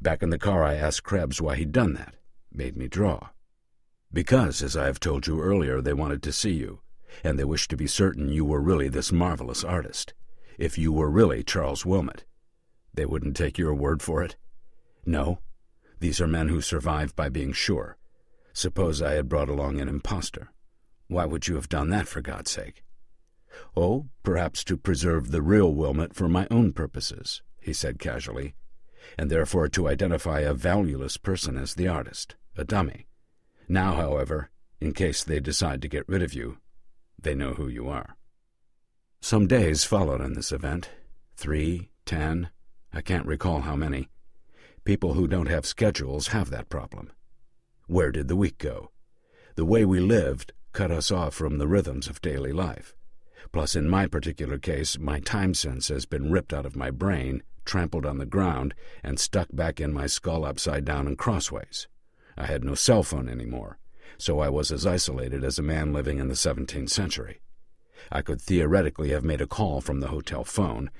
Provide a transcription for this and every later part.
Back in the car I asked Krebs why he'd done that. Made me draw. Because, as I have told you earlier, they wanted to see you, and they wished to be certain you were really this marvelous artist. If you were really Charles Wilmot. They wouldn't take your word for it? No. These are men who survive by being sure. Suppose I had brought along an impostor. Why would you have done that, for God's sake? Oh, perhaps to preserve the real Wilmot for my own purposes, he said casually, and therefore to identify a valueless person as the artist, a dummy. Now, however, in case they decide to get rid of you, they know who you are. Some days followed on this event. 3, 10, I can't recall how many. People who don't have schedules have that problem. Where did the week go? The way we lived cut us off from the rhythms of daily life. Plus, in my particular case, my time sense has been ripped out of my brain, trampled on the ground, and stuck back in my skull upside down and crossways. I had no cell phone anymore, so I was as isolated as a man living in the 17th century. I could theoretically have made a call from the hotel phone,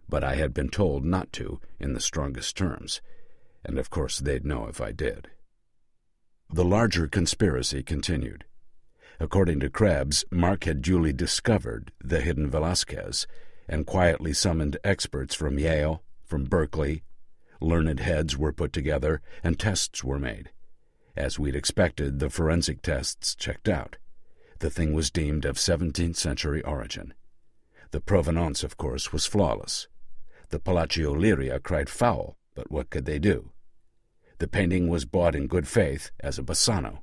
but I had been told not to in the strongest terms, and of course they'd know if I did. The larger conspiracy continued. According to Krebs, Mark had duly discovered the hidden Velázquez and quietly summoned experts from Yale, from Berkeley. Learned heads were put together and tests were made. As we'd expected, the forensic tests checked out. The thing was deemed of 17th century origin. The provenance, of course, was flawless. The Palazzo Liria cried foul, but what could they do? The painting was bought in good faith as a Bassano.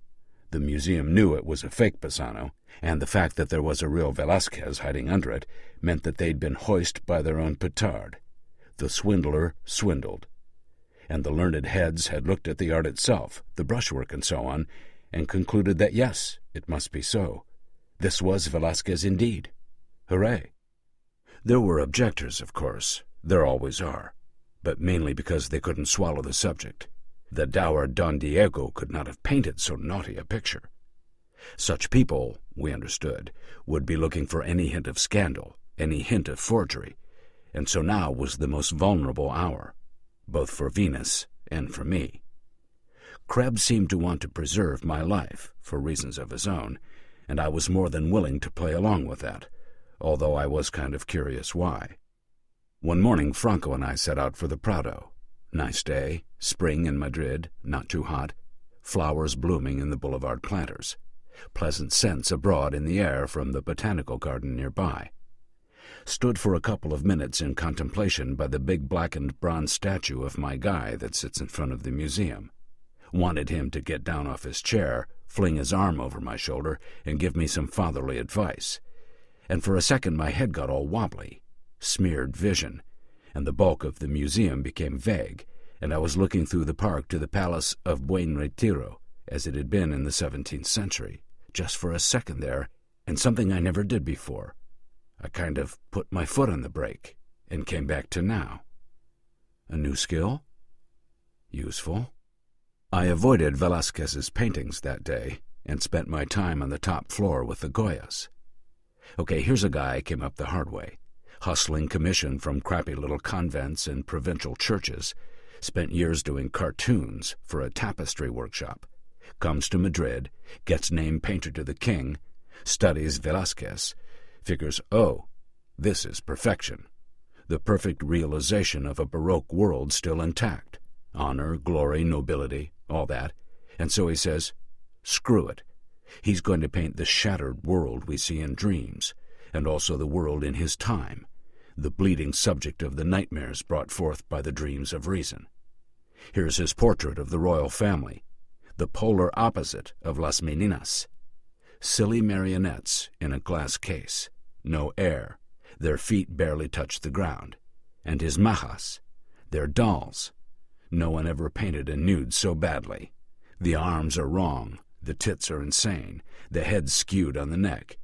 The museum knew it was a fake Bassano, and the fact that there was a real Velázquez hiding under it meant that they'd been hoisted by their own petard. The swindler swindled. And the learned heads had looked at the art itself, the brushwork and so on, and concluded that yes, it must be so. This was Velázquez indeed. Hooray! There were objectors, of course. There always are, but mainly because they couldn't swallow the subject. The dour Don Diego could not have painted so naughty a picture. Such people, we understood, would be looking for any hint of scandal, any hint of forgery, and so now was the most vulnerable hour, both for Venus and for me. Krebs seemed to want to preserve my life, for reasons of his own, and I was more than willing to play along with that, although I was kind of curious why. One morning Franco and I set out for the Prado. Nice day, spring in Madrid, not too hot, flowers blooming in the boulevard planters, pleasant scents abroad in the air from the botanical garden nearby. Stood for a couple of minutes in contemplation by the big blackened bronze statue of my guy that sits in front of the museum. Wanted him to get down off his chair, fling his arm over my shoulder, and give me some fatherly advice. And for a second my head got all wobbly, smeared vision, and the bulk of the museum became vague, and I was looking through the park to the Palace of Buen Retiro, as it had been in the 17th century, just for a second there, and something I never did before. I kind of put my foot on the brake, and came back to now. A new skill? Useful. I avoided Velázquez's paintings that day, and spent my time on the top floor with the Goyas. Okay, here's a guy came up the hard way. Hustling commission from crappy little convents and provincial churches, spent years doing cartoons for a tapestry workshop, comes to Madrid, gets named painter to the king, studies Velázquez, figures, oh, this is perfection, the perfect realization of a Baroque world still intact, honor, glory, nobility, all that, and so he says, screw it, he's going to paint the shattered world we see in dreams, and also the world in his time, the bleeding subject of the nightmares brought forth by the dreams of reason. Here's his portrait of the royal family, the polar opposite of Las Meninas. Silly marionettes in a glass case, no air, their feet barely touch the ground, and his majas, their dolls. No one ever painted a nude so badly. The arms are wrong, the tits are insane, the head skewed on the neck.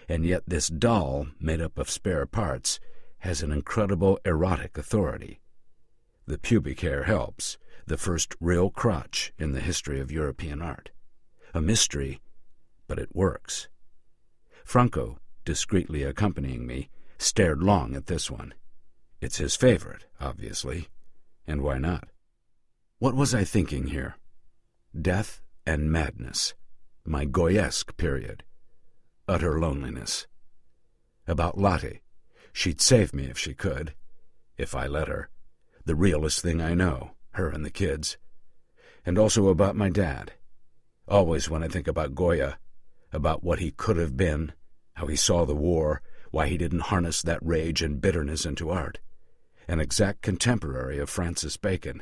And yet this doll, made up of spare parts, has an incredible erotic authority. The pubic hair helps, the first real crotch in the history of European art. A mystery, but it works. Franco, discreetly accompanying me, stared long at this one. It's his favorite, obviously, and why not? What was I thinking here? Death and madness. My Goyesque period. Utter loneliness. About Lottie. She'd save me if she could. If I let her. The realest thing I know, her and the kids. And also about my dad. Always when I think about Goya, about what he could have been, how he saw the war, why he didn't harness that rage and bitterness into art. An exact contemporary of Francis Bacon.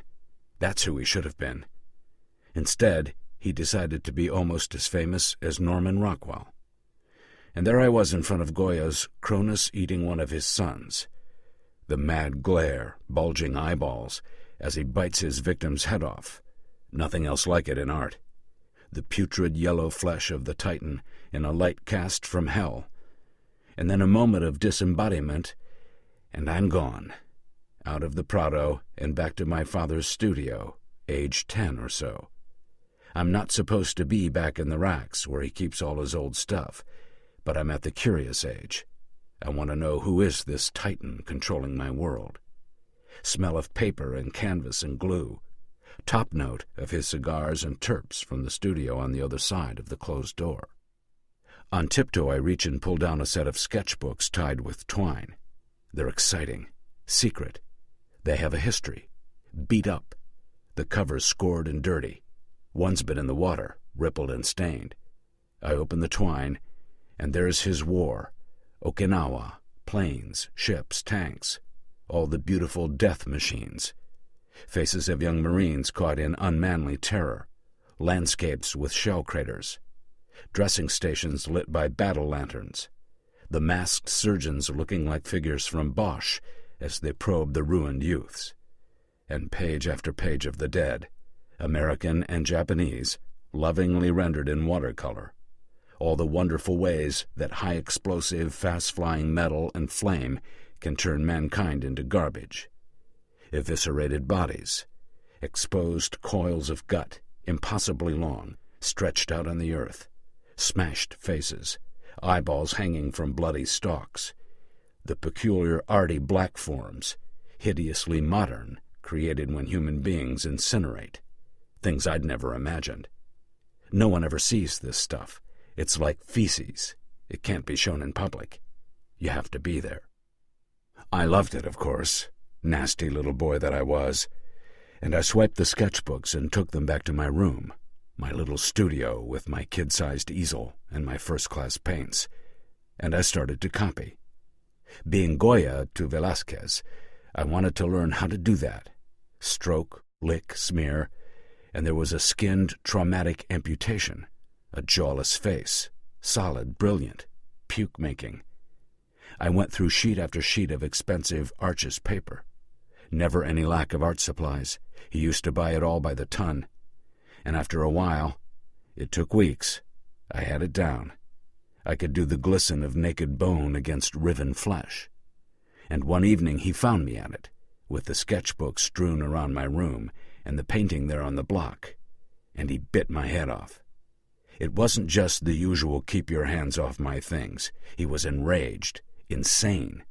That's who he should have been. Instead, he decided to be almost as famous as Norman Rockwell. And there I was in front of Goya's Cronus eating one of his sons. The mad glare, bulging eyeballs, as he bites his victim's head off. Nothing else like it in art. The putrid yellow flesh of the Titan in a light cast from hell. And then a moment of disembodiment, and I'm gone. Out of the Prado and back to my father's studio, age 10 or so. I'm not supposed to be back in the racks where he keeps all his old stuff, but I'm at the curious age. I want to know who is this Titan controlling my world. Smell of paper and canvas and glue. Top note of his cigars and terps from the studio on the other side of the closed door. On tiptoe I reach and pull down a set of sketchbooks tied with twine. They're exciting, secret. They have a history. Beat up. The covers scored and dirty. One's been in the water, rippled and stained. I open the twine, and there's his war. Okinawa, planes, ships, tanks. All the beautiful death machines. Faces of young Marines caught in unmanly terror. Landscapes with shell craters. Dressing stations lit by battle lanterns. The masked surgeons looking like figures from Bosch as they probe the ruined youths. And page after page of the dead, American and Japanese, lovingly rendered in watercolor. All the wonderful ways that high-explosive, fast-flying metal and flame can turn mankind into garbage. Eviscerated bodies, exposed coils of gut, impossibly long, stretched out on the earth, smashed faces, eyeballs hanging from bloody stalks, the peculiar arty black forms, hideously modern, created when human beings incinerate, things I'd never imagined. No one ever sees this stuff. It's like feces. It can't be shown in public. You have to be there. I loved it, of course, nasty little boy that I was, and I swiped the sketchbooks and took them back to my room, my little studio with my kid-sized easel and my first-class paints, and I started to copy. Being Goya to Velázquez, I wanted to learn how to do that. Stroke, lick, smear, and there was a skinned, traumatic amputation, a jawless face, solid, brilliant, puke-making. I went through sheet after sheet of expensive Arches paper. Never any lack of art supplies. He used to buy it all by the ton. And after a while, it took weeks, I had it down. I could do the glisten of naked bone against riven flesh. And one evening he found me at it, with the sketchbook strewn around my room and the painting there on the block, and he bit my head off. It wasn't just the usual keep your hands off my things. He was enraged, insane,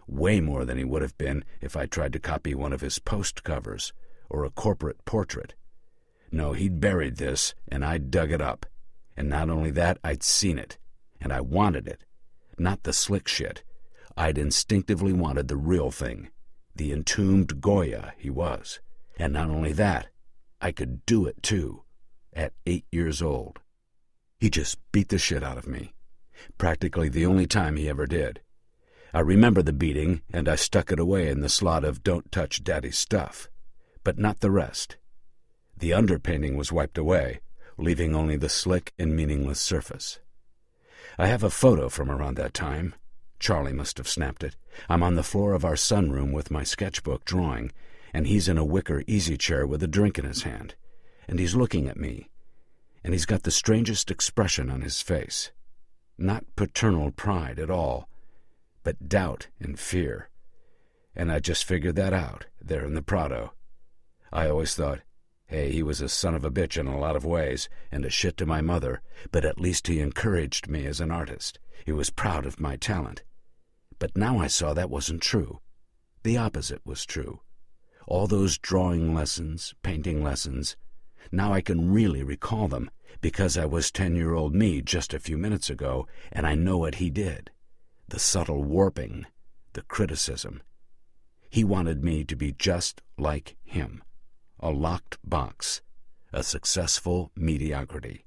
way more than he would have been if I tried to copy one of his post covers or a corporate portrait. No, he'd buried this, and I'd dug it up. And not only that, I'd seen it, and I wanted it. Not the slick shit. I'd instinctively wanted the real thing, the entombed Goya he was. And not only that, I could do it too, at 8 years old. He just beat the shit out of me, practically the only time he ever did. I remember the beating, and I stuck it away in the slot of "Don't touch Daddy's stuff," but not the rest. The underpainting was wiped away, leaving only the slick and meaningless surface. I have a photo from around that time. Charlie must have snapped it. I'm on the floor of our sunroom with my sketchbook drawing, and he's in a wicker easy chair with a drink in his hand, and he's looking at me, and he's got the strangest expression on his face. Not paternal pride at all, but doubt and fear. And I just figured that out, there in the Prado. I always thought, hey, he was a son of a bitch in a lot of ways, and a shit to my mother, but at least he encouraged me as an artist. He was proud of my talent. But now I saw that wasn't true. The opposite was true. All those drawing lessons, painting lessons, now I can really recall them, because I was 10-year-old me just a few minutes ago, and I know what he did. The subtle warping, the criticism. He wanted me to be just like him, a locked box, a successful mediocrity.